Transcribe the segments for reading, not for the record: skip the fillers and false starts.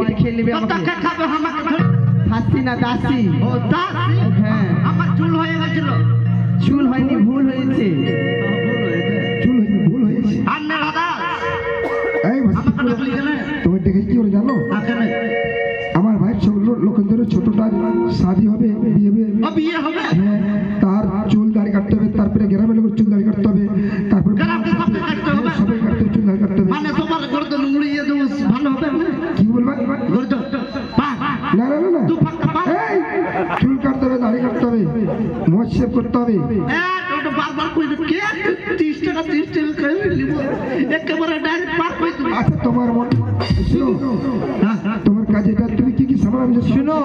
বাড়িতে খেয়ে নেবে আমাকে খাবে আমাকে হাসি না দাসি ও দাসি হ্যাঁ আমার চুল হয়ে গেছিল চুল হয়নি ভুল হয়েছে ভুল হয়েছে আর না দাদা এই আমাকে ডাকলি কেন তোমার দেখে কি করে জানো কেন আমার ভাই লোকেন্দ্রের ছোটটার শাদি হবে বিয়ে হবে হ্যাঁ তার চুল দাড়ি কাটতে হবে তারপরে গ্রামের লোকের চুল দাড়ি কাটতে হবে তারপরে গ্রামকে সবকে কাটতে হবে সবাই কাটতে হবে, চুল দাড়ি কাটতে হবে মানে তোমার ঘরে তো লুঙ্গি দিয়ে দেবো ভালো হবে কি বলবা ঘরে তো পা না না না না দু ফাঁকা পা এই চুল কাটতে হবে দাড়ি কাটতে হবে মোজ শেভ করতে হবে ওটা বারবার কই কে 30 টাকা করে নিব একেবারে ডাইরেক্ট পার কই তুমি আচ্ছা তোমার মন শুনো তোমার কাজেটা তুমি কি কি সামান আনছো শুনো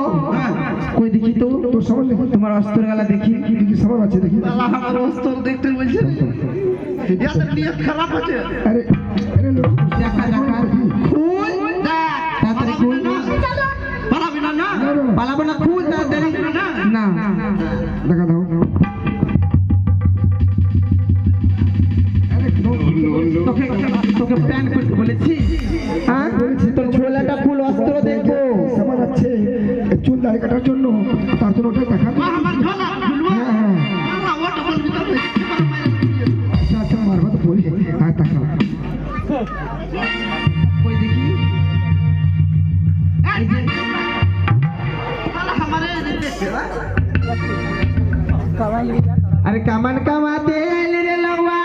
কই দেখি তো তোর সামান দেখি তোমার অস্ত্র গালা দেখি কি কি সামান আছে দেখি আল্লাহ আমার অস্তর দেখতে বলছে ইয়াদের নিয়ত খারাপ আছে আরে আরে লোক দেখা দেখা খুল তাড়াতাড়ি খুল পালাবি না না পালাবো না খুল তাড়াতাড়ি না দেখা দাও তোকে তোকে প্ল্যান করতে বলেছি হ্যাঁ তোর ঝোলাটা ফুল অস্ত্র দেখবো সামান আছে চুল দাড়ি কাটার জন্য তার জন্য ওটা দেখা আমার ঝোলা খুলবো হ্যাঁ আল্লাহ ওটা বলবি তো আচ্ছা আচ্ছা মারবা তো বলি হ্যাঁ তাকাও কই দেখি আল্লাহ আমারে দেখছে अरे कमन कमाते रे लवा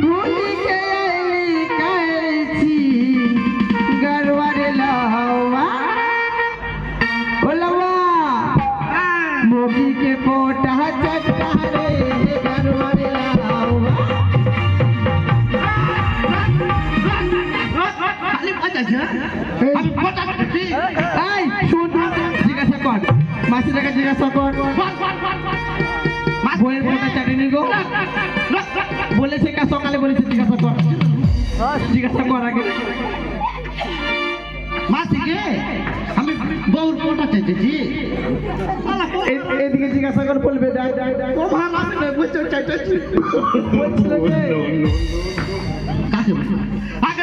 भूल के कैसी गरवारे लवा ओ लवा मोगी के पोटा चट्टा रे गरवारे लवा খালি বাজাছে আমি পটাচ্ছি এই শুন জিজ্ঞাসা কর মাসিটাকে জিজ্ঞাসা কর বইয়ের পোটা চাটেনি গো বলেছে কা সকালে বলেছে জিজ্ঞাসা কর আগে মাসিকে আমি বউর কোটা চাইতেছি এদিকে জিজ্ঞাসা কর বলবে ও ভালো আমি না বুঝতে চাইতেছি কাকে বলছো আগে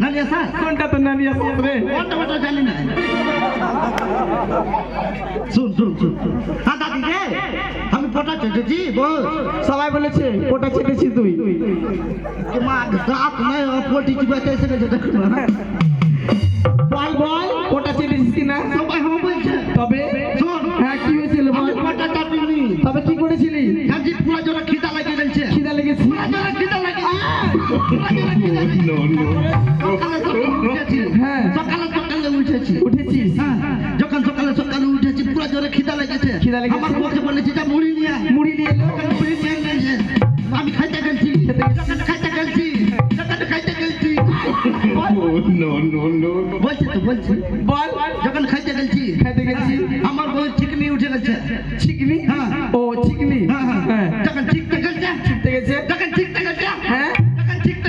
নানিয়া স্যার কোনটা তো নানি আছে রে কোনটা জানি না শুন হ্যাঁ দাদি রে আমি ফটো চেটেছি বল সবাই বলেছে পোটা চেটেছিস তুই মা দাঁত নাই পটি চিবাতে এসে গেছে দেখো না বল পোটা চেটেছিস কি না সবাই হবে বলছে তবে শোন হ্যাঁ কি হয়েছিল বল আমি ফটো চাটিনি তবে কি করেছিলি কাজী পুরো জোরে খিদা লাগে গেছে খিদা লেগেছে পুরো জোরে খিদা লাগে হ্যাঁ সকালে উঠেছি উঠেছিস হ্যাঁ যখন সকালে উঠেছি পুরো জোরে খিদা লেগেছে আমার বউকে বলেছি যা মুড়ি নিয়ে এলো মুড়ি নিয়ে এসে আমি খাইতে গেছি যখন খাইতে গেছি বলছি বল যখন খাইতে গেছি আমার বউ চিকনি উঠে গেছে চিকনি হ্যাঁ ও চিকনি হ্যাঁ যখন ঠিকতে গেছে যখন ঠিকতে গেছে হ্যাঁ যখন ঠিকতে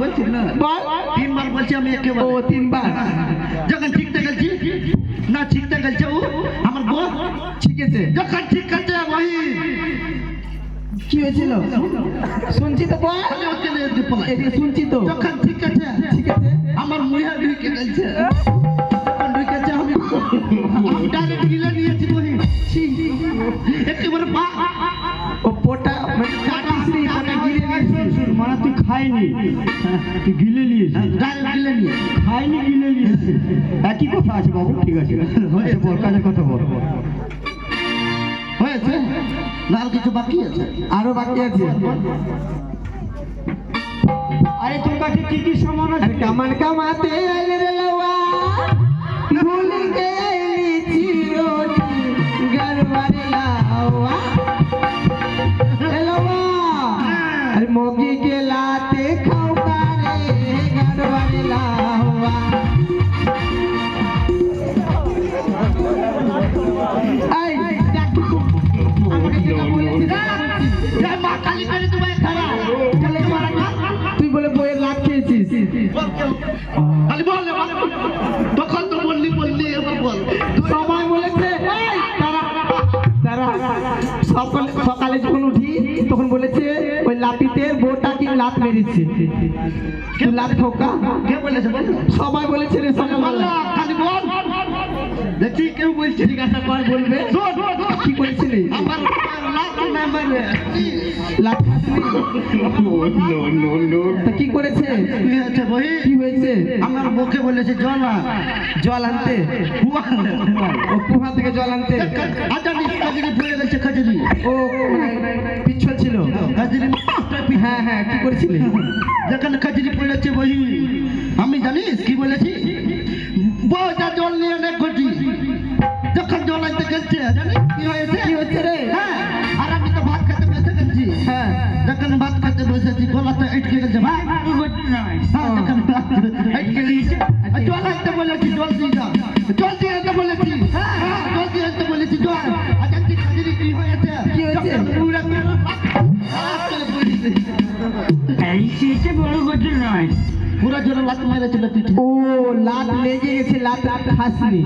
বলছি না বল 3 বার বলছি আমি একেবারে ও 3 বার যখন ঠিকতে গেছি না ঠিকতে গেছে ও আমার বউ ঠিকছে যখন ঠিক করছে ওই কি হয়েছিল শুনছি তো বল এদিকে শুনছি তো যখন ঠিক আছে আমার মুহে ঢুকে গেছে যখন ঢুকেছে আমি ডাইরেক্ট গিলে নিয়েছি বহি একেবারে ও পোটা মানে কাটিসনি পোটা গিলে নিয়েছিস মানে তুই খাইনি তুই গিলে নিয়েছিস ডাইরেক্ট গিলে নিয়ে খাইনি গিলে নিয়েছিস একই কথা আছে বাবু ঠিক আছে হয়েছে বল কাজের কথা বল হয়েছে না আর কিছু বাকি আছে আরো বাকি আছে আরে তোর কাছে কি কি সামান আছে कमन कमाते रे लवा भूल गई चिरोटी गरवारे लावा लवा अरे मोगी के लाते खाओ रे गरवारे लावा आई আমাকে যেটা বলেছিস জয় মা কালী করে তুমি খারাপ চলে মারা তুই বলে বইয়ের লাভ খেয়েছিস খালি বল তখন তো বললি এবার বল সবাই বলেছে তারা সকালে যখন উঠি তখন বলেছে ওই লাঠিতে বউটা কি লাত মেরেছে তুই লাত ঠোকা কে বলেছে বল সবাই বলেছে রে সকালবেলা খালি বল দেখি কেউ বলছে জিজ্ঞাসা কর বলবে কি করেছিলি আমার লাস্ট নাম্বার লাত খাসনি তা কি করেছে কি হয়েছে বহি কি হয়েছে আমার মুখে বলেছে জল আন। জল আনতে কুয়া আন, কুয়া আন। ও কুহা থেকে জল আনতে আজানি খাজুরি পড়ে গেছে খাজুরি ও মানে পিছল ছিল খাজুরি হ্যাঁ হ্যাঁ কি করেছিলি যেখানে খাজুরি পড়েছে বহি আমি জানিস কি বলেছি বউটা জল নিয়ে অনেক ঘটি যখন জল আনতে গেছে জানিস কি হয়েছে কি হচ্ছে রে হ্যাঁ আর আমি তো ভাত খেতে বসে গেছি হ্যাঁ যখন ভাত খেতে বসেছি গলাতে আটকে গেছে ভাই হ্যাঁ যখন আটকে গেছে জল আনতে বলেছি জল দিয়ে যা জল দিয়ে আনতে বলেছি হ্যাঁ জল দিয়ে আনতে বলেছি জল আর জানছি খাজুরি কি হয়েছে কি হয়েছে? যখন পুরা পুরা জোরে লাত মেরেছিল পিঠে ও লাত লেগে গেছে লাত খাসনি